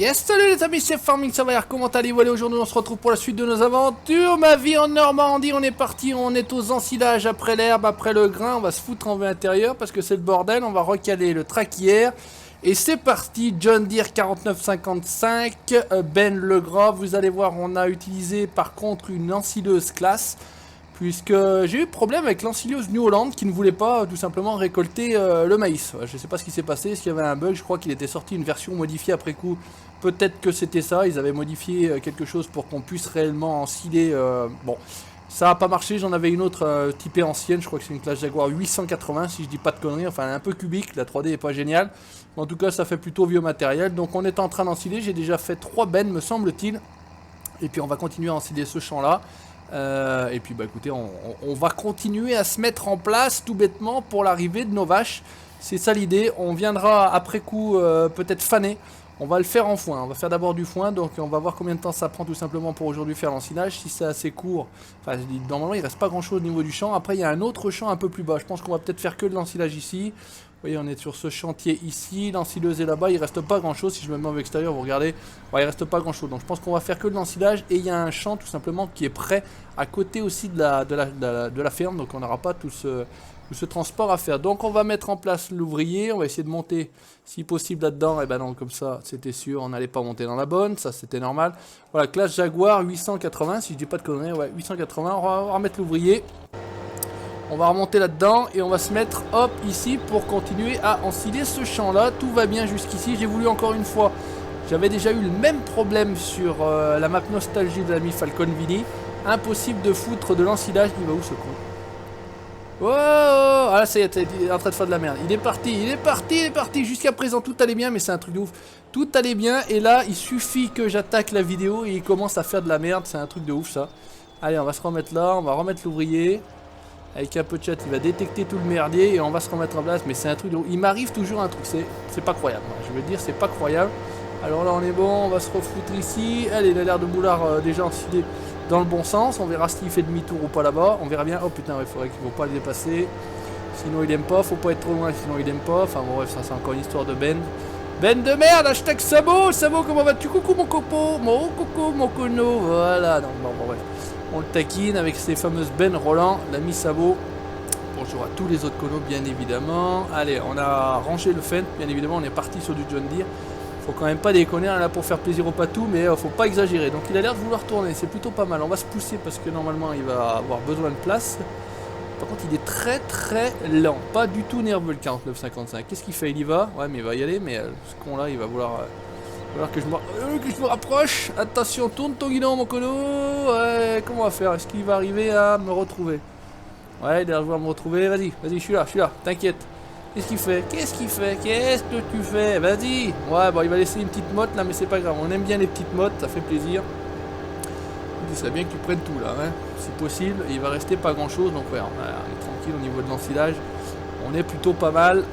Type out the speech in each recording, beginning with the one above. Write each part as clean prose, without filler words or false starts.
Yes, salut les amis, c'est Farming Survivor, comment allez-vous? Aujourd'hui on se retrouve pour la suite de nos aventures. Ma vie en Normandie, on est parti, on est aux ensilages, après l'herbe, après le grain. On va se foutre en vue intérieure parce que c'est le bordel. On va recaler le traquière. Et c'est parti, John Deere 4955, Ben Legras. Vous allez voir, on a utilisé par contre une ensileuse classe. Puisque j'ai eu problème avec l'ensileuse New Holland qui ne voulait pas tout simplement récolter le maïs. Je ne sais pas ce qui s'est passé, s'il y avait un bug, je crois qu'il était sorti une version modifiée après coup. Peut-être que c'était ça, ils avaient modifié quelque chose pour qu'on puisse réellement ensiler. Bon, ça n'a pas marché, j'en avais une autre typée ancienne, je crois que c'est une classe Jaguar 880 si je dis pas de conneries, enfin elle est un peu cubique, la 3D est pas géniale. En tout cas ça fait plutôt vieux matériel, donc on est en train d'ensiler, j'ai déjà fait 3 bennes me semble-t-il. Et puis on va continuer à ensiler ce champ là. Et puis bah écoutez, on va continuer à se mettre en place tout bêtement pour l'arrivée de nos vaches. C'est ça l'idée, on viendra après coup peut-être faner. On va le faire en foin, on va faire d'abord du foin, donc on va voir combien de temps ça prend tout simplement pour aujourd'hui faire l'ensilage. Si c'est assez court, enfin normalement il reste pas grand chose au niveau du champ. Après il y a un autre champ un peu plus bas, je pense qu'on va peut-être faire que de l'ensilage ici. Vous voyez, on est sur ce chantier ici, l'ensileuse est là-bas, il reste pas grand-chose. Si je me mets en extérieur, vous regardez, ouais, il reste pas grand-chose. Donc je pense qu'on va faire que de l'ensilage et il y a un champ tout simplement qui est prêt à côté aussi de la ferme. Donc on n'aura pas tout ce transport à faire. Donc on va mettre en place l'ouvrier, on va essayer de monter si possible là-dedans. Et ben non, comme ça, c'était sûr, on n'allait pas monter dans la bonne, ça c'était normal. Voilà, classe Jaguar 880, si je dis pas de conneries, ouais, 880, on va remettre l'ouvrier. On va remonter là-dedans et on va se mettre hop ici pour continuer à ensiler ce champ là. Tout va bien jusqu'ici. J'ai voulu encore une fois. J'avais déjà eu le même problème sur la map nostalgie de l'ami Falconvini. Impossible de foutre de l'ensilage. Il va où ce con? Oh, ah là ça y est, il est en train de faire de la merde. Il est parti, il est parti, il est parti. Jusqu'à présent tout allait bien, mais c'est un truc de ouf. Tout allait bien et là il suffit que j'attaque la vidéo et il commence à faire de la merde. C'est un truc de ouf ça. Allez, on va se remettre là, on va remettre l'ouvrier. Avec un peu de chat, il va détecter tout le merdier et on va se remettre en place. Mais c'est un truc de... Il m'arrive toujours un truc, c'est pas croyable. Je veux dire, c'est pas croyable. Alors là, on est bon, on va se refoutre ici. Allez, il a l'air de vouloir déjà enfiler dans le bon sens. On verra s'il fait demi-tour ou pas là-bas. On verra bien. Oh putain, il faudrait qu'il ne faut pas le dépasser. Sinon, il aime pas. Faut pas être trop loin, sinon il aime pas. Enfin bon, bref, ça c'est encore une histoire de Ben. Ben de merde, hashtag Sabo. Sabo, comment vas-tu? Coucou mon coco. Mon coucou mon cono. Voilà, non, bon, bref. On le taquine avec ces fameuses Ben Roland, l'ami Sabo. Bonjour à tous les autres conos, bien évidemment. Allez, on a rangé le Fendt, bien évidemment, on est parti sur du John Deere. Faut quand même pas déconner, on est là pour faire plaisir au patou, mais faut pas exagérer. Donc il a l'air de vouloir tourner, c'est plutôt pas mal. On va se pousser parce que normalement il va avoir besoin de place. Par contre, il est très très lent, pas du tout nerveux le 4955. Qu'est-ce qu'il fait? Il y va? Ouais, mais il va y aller, mais ce con là, il va vouloir... Alors que je me rapproche. Attention, tourne ton guidon mon cono. Ouais, comment on va faire? Est-ce qu'il va arriver à me retrouver? Ouais, il va vouloir me retrouver. Vas-y, vas-y, je suis là, t'inquiète. Qu'est-ce qu'il fait? Qu'est-ce qu'il fait? Qu'est-ce que tu fais? Vas-y. Ouais, bon, il va laisser une petite motte là, mais c'est pas grave. On aime bien les petites mottes, ça fait plaisir. Il serait bien que tu prennes tout là, hein, si possible. Et il va rester pas grand chose, donc ouais, on est tranquille au niveau de l'ensilage. On est plutôt pas mal.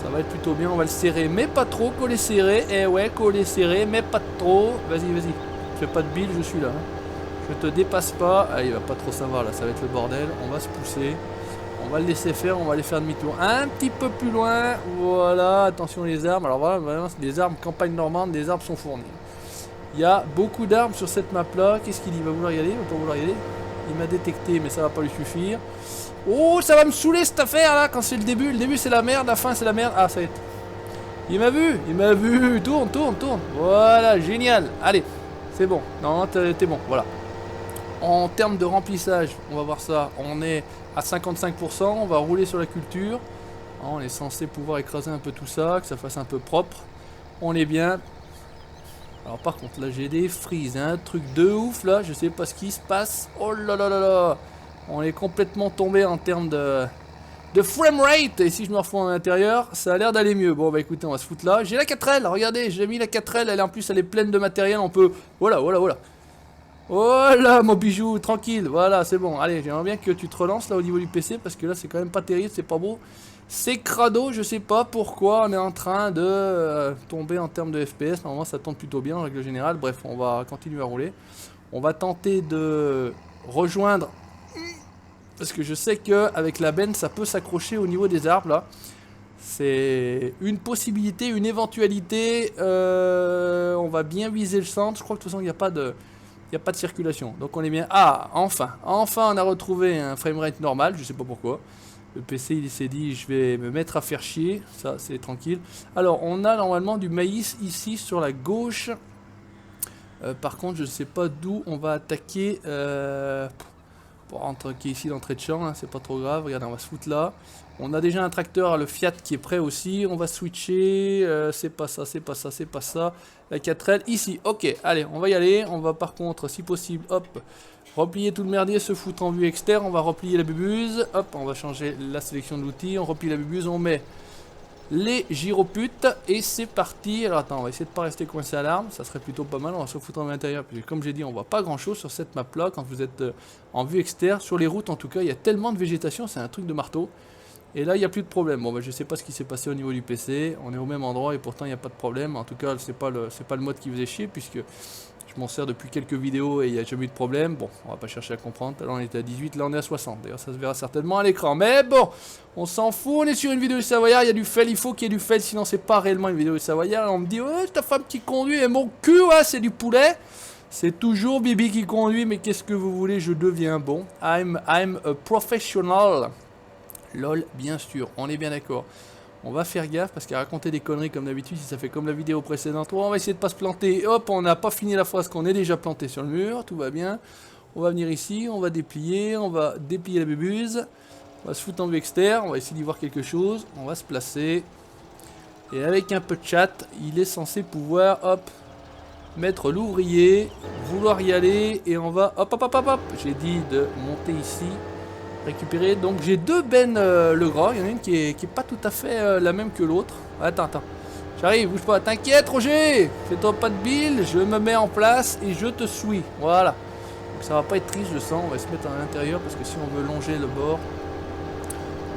Ça va être plutôt bien, on va le serrer, mais pas trop, coller serré. Eh ouais, coller serré, mais pas trop. Vas-y, vas-y. Fais pas de bile, je suis là. Hein. Je te dépasse pas. Ah, il va pas trop savoir là, ça va être le bordel. On va se pousser. On va le laisser faire, on va aller faire demi-tour. Un petit peu plus loin. Voilà, attention les arbres. Alors voilà, vraiment, les arbres, campagne normande, les arbres sont fournis. Il y a beaucoup d'arbres sur cette map là. Qu'est-ce qu'il dit? Il va vouloir y aller? Il va pas vouloir y aller? Il m'a détecté, mais ça va pas lui suffire. Oh, ça va me saouler cette affaire là quand c'est le début. Le début c'est la merde, la fin c'est la merde. Ah, ça y est. Il m'a vu, il m'a vu. Tourne, tourne, tourne. Voilà, génial. Allez, c'est bon. Non, t'es bon, voilà. En termes de remplissage, on va voir ça. On est à 55%. On va rouler sur la culture. On est censé pouvoir écraser un peu tout ça, que ça fasse un peu propre. On est bien. Alors par contre, là j'ai des frises, un truc de ouf là. Je sais pas ce qui se passe. Oh là là là là. On est complètement tombé en termes de framerate. Et si je me refous à l'intérieur, ça a l'air d'aller mieux. Bon bah écoutez, on va se foutre là. J'ai la 4L, regardez, j'ai mis la 4L. Elle, en plus, elle est pleine de matériel. On peut... Voilà, voilà, voilà. Voilà mon bijou, tranquille. Voilà, c'est bon. Allez, j'aimerais bien que tu te relances là au niveau du PC. Parce que là, c'est quand même pas terrible, c'est pas beau. C'est crado, je sais pas pourquoi on est en train de tomber en termes de FPS. Normalement, ça tombe plutôt bien en règle générale. Bref, on va continuer à rouler. On va tenter de rejoindre... Parce que je sais qu'avec la benne, ça peut s'accrocher au niveau des arbres là. C'est une possibilité, une éventualité. On va bien viser le centre. Je crois que de toute façon, il n'y a pas de circulation. Donc on est bien. Ah, enfin, on a retrouvé un framerate normal. Je sais pas pourquoi. Le PC, il s'est dit, je vais me mettre à faire chier. Ça, c'est tranquille. Alors, on a normalement du maïs ici sur la gauche. Par contre, je ne sais pas d'où on va attaquer. Pour rentrer ici d'entrée de champ, hein, c'est pas trop grave. Regardez, on va se foutre là. On a déjà un tracteur, le Fiat qui est prêt aussi. On va switcher. C'est pas ça, c'est pas ça, c'est pas ça. La 4L ici. Ok, allez, on va y aller. On va par contre, si possible, hop, replier tout le merdier, se foutre en vue externe. On va replier la bubuse. Hop, on va changer la sélection de l'outil. On replie la bubuse, on met les gyroputes et c'est parti. Alors attends, on va essayer de pas rester coincé à l'arme, ça serait plutôt pas mal. On va se foutre en l'intérieur, puis comme j'ai dit, on voit pas grand chose sur cette map là quand vous êtes en vue externe. Sur les routes en tout cas, il y a tellement de végétation, c'est un truc de marteau. Et là il n'y a plus de problème. Bon bah je sais pas ce qui s'est passé au niveau du PC, on est au même endroit et pourtant il n'y a pas de problème. En tout cas c'est pas le mode qui faisait chier, puisque je m'en sers depuis quelques vidéos et il n'y a jamais eu de problème. Bon, on va pas chercher à comprendre. Là on était à 18, là on est à 60. D'ailleurs ça se verra certainement à l'écran. Mais bon, on s'en fout, on est sur une vidéo du Savoyard, il y a du fail, il faut qu'il y ait du fail, sinon c'est pas réellement une vidéo du Savoyard. Et on me dit, ouais, c'est ta femme qui conduit et mon cul, ouais, c'est du poulet. C'est toujours Bibi qui conduit, mais qu'est-ce que vous voulez, je deviens bon. I'm a professional. Lol, bien sûr, on est bien d'accord. On va faire gaffe parce qu'à raconter des conneries comme d'habitude, si ça fait comme la vidéo précédente, on va essayer de pas se planter. Hop, on n'a pas fini la phrase qu'on est déjà planté sur le mur, tout va bien. On va venir ici, on va déplier la bubuse. On va se foutre en vue externe, on va essayer d'y voir quelque chose. On va se placer. Et avec un peu de chat, il est censé pouvoir, hop, mettre l'ouvrier, vouloir y aller. Et on va, hop, hop, hop, hop, hop. J'ai dit de monter ici. Récupérer, donc j'ai deux bennes le gras, il y en a une qui est pas tout à fait la même que l'autre. Attends, j'arrive, bouge pas, t'inquiète Roger, fais-toi pas de bile, je me mets en place et je te suis, voilà. Donc ça va pas être triste, je sens, on va se mettre à l'intérieur parce que si on veut longer le bord,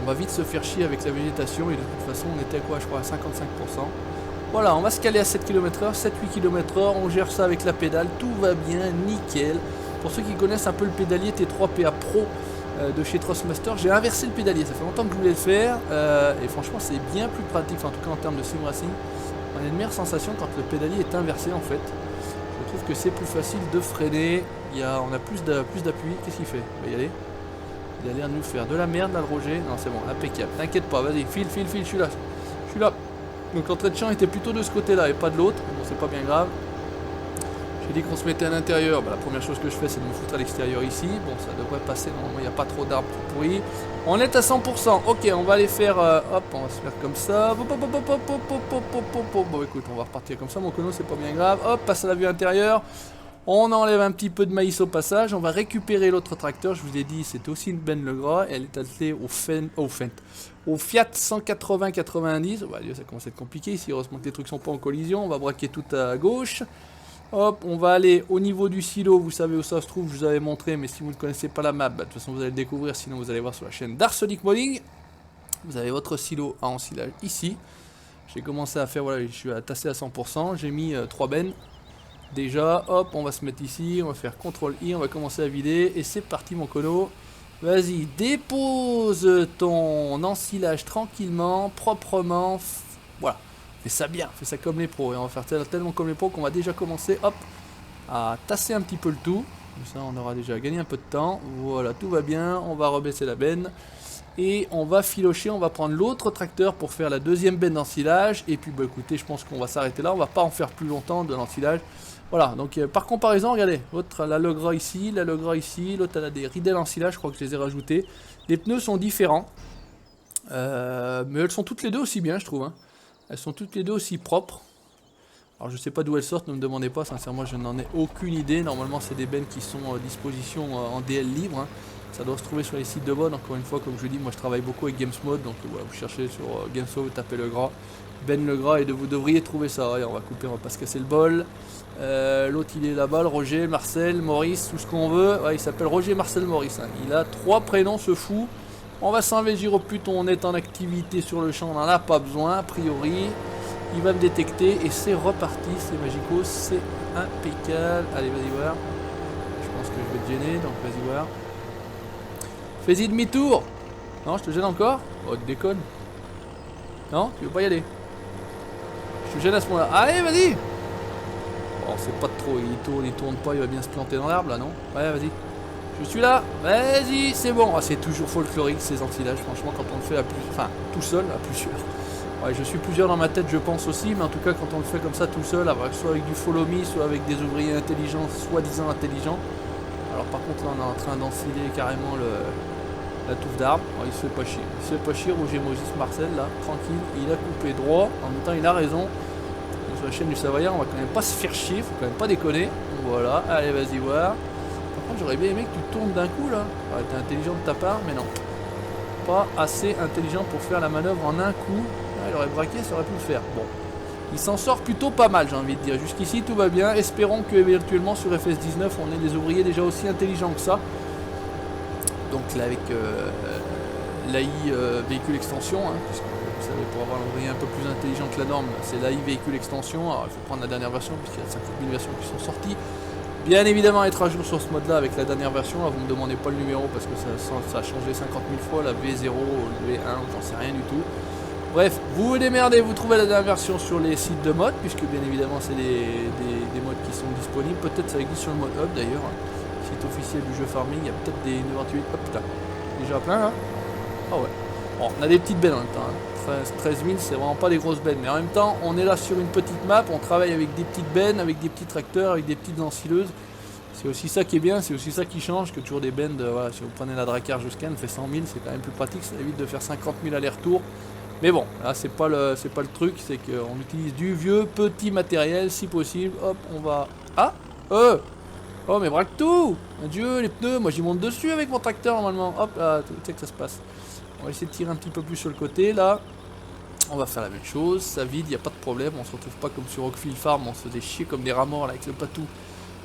on va vite se faire chier avec la végétation et de toute façon on était à quoi, je crois à 55%. Voilà, on va se caler à 7 km/h, 7-8 km/h, on gère ça avec la pédale, tout va bien, nickel. Pour ceux qui connaissent un peu le pédalier T3PA Pro de chez Trustmaster, j'ai inversé le pédalier, ça fait longtemps que je voulais le faire et franchement c'est bien plus pratique, enfin, en tout cas en termes de sim racing, on a une meilleure sensation quand le pédalier est inversé en fait. Je trouve que c'est plus facile de freiner, on a plus d'appui. Qu'est-ce qu'il fait? Il va y aller. Il a l'air de nous faire de la merde là le Roger. Non c'est bon, impeccable, t'inquiète pas, vas-y, file, je suis là. Donc l'entrée de champ était plutôt de ce côté là et pas de l'autre, bon c'est pas bien grave. J'ai dit qu'on se mettait à l'intérieur, bah, la première chose que je fais c'est de me foutre à l'extérieur ici. Bon ça devrait passer, normalement il n'y a pas trop d'arbres pourris. On est à 100%, ok on va aller faire, hop on va se faire comme ça. Bon écoute on va repartir comme ça, mon cono c'est pas bien grave. Hop, passe à la vue intérieure. On enlève un petit peu de maïs au passage, on va récupérer l'autre tracteur, je vous ai dit c'était aussi une benne le gras, elle est attelée au Fiat 180-90, bah, ça commence à être compliqué ici, heureusement que les trucs sont pas en collision, on va braquer tout à gauche. Hop, on va aller au niveau du silo, vous savez où ça se trouve, je vous avais montré, mais si vous ne connaissez pas la map, bah, de toute façon vous allez le découvrir, sinon vous allez voir sur la chaîne d'Arsonic Modding. Vous avez votre silo à ensilage ici. J'ai commencé à faire, voilà, je suis à tasser à 100%, j'ai mis 3 bennes. Déjà, hop, on va se mettre ici, on va faire CTRL-I, on va commencer à vider, et c'est parti mon cono. Vas-y, dépose ton ensilage tranquillement, proprement, voilà. Fais ça bien, fais ça comme les pros, et on va faire tellement comme les pros qu'on va déjà commencer, hop, à tasser un petit peu le tout. Comme ça, on aura déjà gagné un peu de temps. Voilà, tout va bien, on va rebaisser la benne. Et on va filocher, on va prendre l'autre tracteur pour faire la deuxième benne d'ensilage. Et puis, bah écoutez, je pense qu'on va s'arrêter là, on va pas en faire plus longtemps de l'ensilage. Voilà, donc par comparaison, regardez, l'autre elle a le gras ici, l'autre elle a des ridelles ensilage, je crois que je les ai rajoutés. Les pneus sont différents, mais elles sont toutes les deux aussi bien, je trouve, hein. Elles sont toutes les deux aussi propres. Alors je sais pas d'où elles sortent, ne me demandez pas, sincèrement je n'en ai aucune idée. Normalement c'est des bennes qui sont à disposition en DL libre, hein. Ça doit se trouver sur les sites de mod, encore une fois comme je vous dis, moi je travaille beaucoup avec GamesMod, donc voilà, vous cherchez sur GamesMod, vous tapez le gras, Ben le gras, et vous devriez trouver ça. Ouais, on va couper, on va pas se casser le bol. L'autre il est là-bas, Roger, Marcel, Maurice, tout ce qu'on veut. Ouais, il s'appelle Roger, Marcel, Maurice, hein. Il a 3 prénoms, ce fou. On va s'enlever le gyropute, on est en activité sur le champ, on n'en a pas besoin, a priori. Il va me détecter et c'est reparti, c'est magico, c'est impeccable. Allez, vas-y voir. Je pense que je vais te gêner, donc vas-y voir. Fais-y demi-tour. Non, je te gêne encore. Oh, tu déconnes. Non, tu veux pas y aller? Je te gêne à ce moment-là. Allez, vas-y! Bon, c'est pas trop, il tourne pas, il va bien se planter dans l'arbre là, non? Ouais, vas-y. Je suis là, vas-y, c'est bon. Ah, c'est toujours folklorique ces ensilages, franchement, quand on le fait à plus... Enfin, tout seul, à plusieurs. Ouais, je suis plusieurs dans ma tête, je pense aussi, mais en tout cas, quand on le fait comme ça tout seul, soit avec du follow me, soit avec des ouvriers intelligents, soi-disant intelligents. Alors par contre, là, on est en train d'ensiler carrément la touffe d'arbre. Oh, il se fait pas chier. Il se fait pas chier, Roger Moses Marcel, là, tranquille. Il a coupé droit, en même temps, il a raison. Sur la chaîne du Savoyard, on va quand même pas se faire chier, faut quand même pas déconner. Voilà, allez, vas-y voir. Par contre, j'aurais bien aimé que tu tournes d'un coup là. Ouais, t'es intelligent de ta part, mais non. Pas assez intelligent pour faire la manœuvre en un coup. Ah, il aurait braqué, ça aurait pu le faire. Bon. Il s'en sort plutôt pas mal, j'ai envie de dire. Jusqu'ici, tout va bien. Espérons que éventuellement sur FS19, on ait des ouvriers déjà aussi intelligents que ça. Donc là, avec l'AI véhicule extension, hein, puisque vous savez, pour avoir un ouvrier un peu plus intelligent que la norme, c'est l'AI véhicule extension. Alors il faut prendre la dernière version, puisqu'il y a 50 000 versions qui sont sorties. Bien évidemment, être à jour sur ce mode-là avec la dernière version. Là, vous ne me demandez pas le numéro parce que ça a changé 50 000 fois, la V0, le V1, j'en sais rien du tout. Bref, vous vous démerdez, vous trouvez la dernière version sur les sites de mode, puisque bien évidemment, c'est des modes qui sont disponibles. Peut-être ça existe sur le mode hub d'ailleurs. Site officiel du jeu Farming, il y a peut-être des 98. Hop, putain, déjà plein là. Ah ouais. Bon, on a des petites bennes en même temps. Hein. 13 000, c'est vraiment pas des grosses bennes. Mais en même temps, on est là sur une petite map, on travaille avec des petites bennes, avec des petits tracteurs, avec des petites ensileuses. C'est aussi ça qui est bien, c'est aussi ça qui change que toujours des bennes. Voilà, si vous prenez la Drakkar Scan, fait 100 000, c'est quand même plus pratique, ça évite de faire 50 000 allers-retours. Mais bon, là c'est pas le truc, c'est qu'on utilise du vieux petit matériel si possible. Hop, on va... Ah oh mais braque tout! Adieu les pneus, moi j'y monte dessus avec mon tracteur normalement. Hop là, tu sais que ça se passe. On va essayer de tirer un petit peu plus sur le côté là. On va faire la même chose, ça vide, il n'y a pas de problème. On se retrouve pas comme sur Rockfield Farm, on se faisait chier comme des rats morts là avec le patou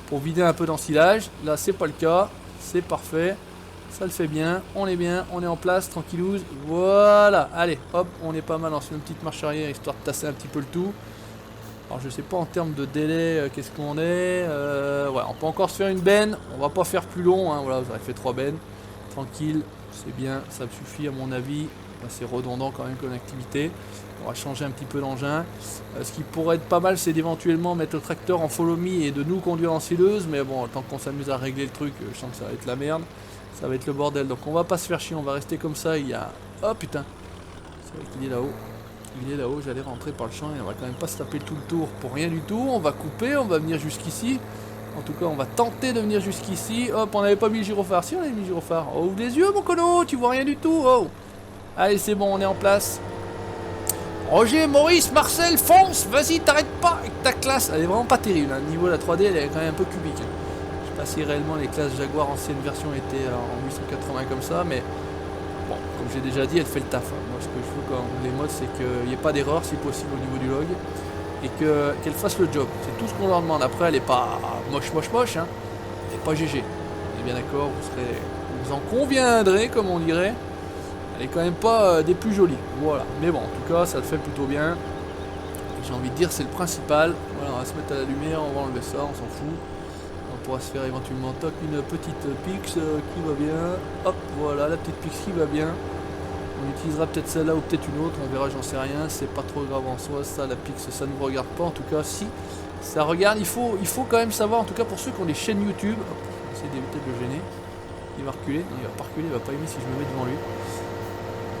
pour vider un peu d'ensilage. Là c'est pas le cas, c'est parfait. Ça le fait bien, on est en place, tranquillouse. Voilà, allez, hop, on est pas mal. On se fait une petite marche arrière histoire de tasser un petit peu le tout. Alors je sais pas en termes de délai, qu'est-ce qu'on est. Ouais, on peut encore se faire une benne. On va pas faire plus long, hein. Voilà, vous avez fait 3 bennes. Tranquille, c'est bien, ça me suffit à mon avis. C'est redondant quand même comme activité. On va changer un petit peu l'engin. Ce qui pourrait être pas mal, c'est d'éventuellement mettre le tracteur en follow me et de nous conduire en sileuse. Mais bon, tant qu'on s'amuse à régler le truc, je sens que ça va être la merde. Ça va être le bordel. Donc on va pas se faire chier, on va rester comme ça. Il y a... Oh putain, c'est vrai qu'il est là-haut. Il est là-haut, j'allais rentrer par le champ et on va quand même pas se taper tout le tour pour rien du tout. On va couper, on va venir jusqu'ici. En tout cas, on va tenter de venir jusqu'ici. Hop, on n'avait pas mis le gyrophare. Si, on avait mis le gyrophare. Oh, ouvre les yeux, mon cono, tu vois rien du tout. Oh. Allez, c'est bon, on est en place. Roger, Maurice, Marcel, fonce. Vas-y, t'arrêtes pas avec ta classe. Elle est vraiment pas terrible. Hein. Le niveau de la 3D, elle est quand même un peu cubique. Hein. Je sais pas si réellement les classes Jaguar ancienne version étaient en 880 comme ça, mais... Bon, comme j'ai déjà dit, elle fait le taf. Hein. Moi, ce que je veux quand les modes, c'est qu'il n'y ait pas d'erreur, si possible, au niveau du log. Et qu'elle fasse le job. C'est tout ce qu'on leur demande. Après, elle n'est pas moche. Hein. Elle n'est pas GG. On est bien d'accord, vous en conviendrez, comme on dirait. Elle est quand même pas des plus jolies. Voilà. Mais bon, en tout cas, ça le fait plutôt bien. J'ai envie de dire, c'est le principal. Voilà, on va se mettre à la lumière, on va enlever ça, on s'en fout. On pourra se faire éventuellement toc une petite pix qui va bien. Hop, voilà, la petite pix qui va bien. On utilisera peut-être celle-là ou peut-être une autre, on verra, j'en sais rien. C'est pas trop grave en soi, ça, la pix, ça ne vous regarde pas. En tout cas, si ça regarde, il faut quand même savoir, en tout cas pour ceux qui ont des chaînes YouTube. Hop, on va essayer d'éviter de le gêner. Il va reculer, non, il va pas reculer, il va pas aimer si je me mets devant lui.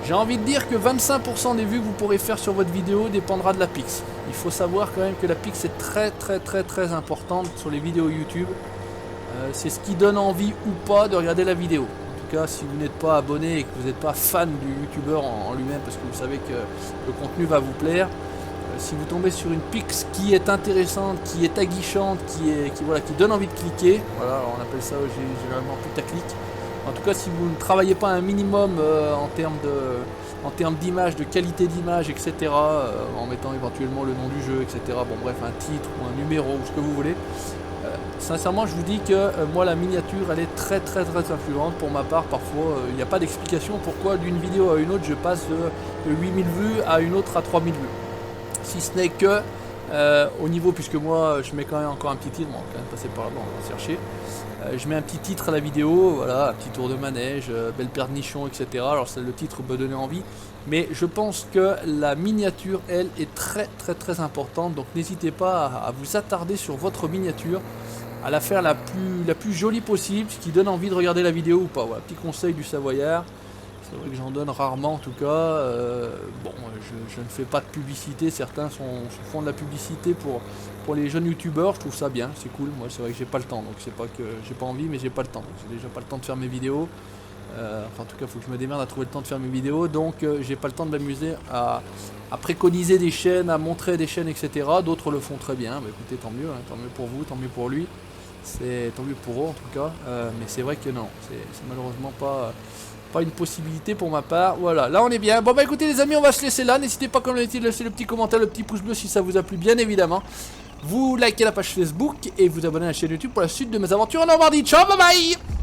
J'ai envie de dire que 25% des vues que vous pourrez faire sur votre vidéo dépendra de la pix. Il faut savoir quand même que la pix est très importante sur les vidéos YouTube. C'est ce qui donne envie ou pas de regarder la vidéo. En tout cas, si vous n'êtes pas abonné et que vous n'êtes pas fan du youtubeur en lui-même, parce que vous savez que le contenu va vous plaire, si vous tombez sur une pix qui est intéressante, qui est aguichante, qui donne envie de cliquer, voilà, on appelle ça généralement putaclic. En tout cas, si vous ne travaillez pas un minimum en termes d'image, de qualité d'image, etc., en mettant éventuellement le nom du jeu, etc., bon bref, un titre ou un numéro ou ce que vous voulez, sincèrement, je vous dis que moi, la miniature, elle est très influente pour ma part. Parfois, il n'y a pas d'explication pourquoi d'une vidéo à une autre, je passe de 8000 vues à une autre à 3000 vues. Si ce n'est que Au niveau, puisque moi je mets quand même encore un petit titre, bon, on va quand même passer par là-bas, on va chercher. Je mets un petit titre à la vidéo, voilà, un petit tour de manège, belle paire de nichons, etc. Alors le titre peut donner envie, mais je pense que la miniature, elle, est très importante. Donc n'hésitez pas à vous attarder sur votre miniature, à la faire la plus jolie possible, ce qui donne envie de regarder la vidéo ou pas. Voilà, petit conseil du Savoyard. C'est vrai que j'en donne rarement en tout cas. Bon, je ne fais pas de publicité. Certains font de la publicité pour les jeunes youtubeurs. Je trouve ça bien, c'est cool. Moi, c'est vrai que j'ai pas le temps. Donc, c'est pas que j'ai pas envie, mais j'ai pas le temps. J'ai déjà pas le temps de faire mes vidéos. Enfin, en tout cas, il faut que je me démerde à trouver le temps de faire mes vidéos. Donc, j'ai pas le temps de m'amuser à préconiser des chaînes, à montrer des chaînes, etc. D'autres le font très bien. Bah, écoutez, tant mieux. Hein, tant mieux pour vous, tant mieux pour lui. C'est tant mieux pour eux en tout cas. Mais c'est vrai que non, c'est malheureusement pas une possibilité pour ma part. Voilà, là on est bien. Bon bah écoutez les amis, on va se laisser là. N'hésitez pas comme d'habitude à laisser le petit commentaire, le petit pouce bleu si ça vous a plu bien évidemment. Vous likez la page Facebook et vous abonnez à la chaîne YouTube pour la suite de mes aventures en Normandie. Ciao, bye bye.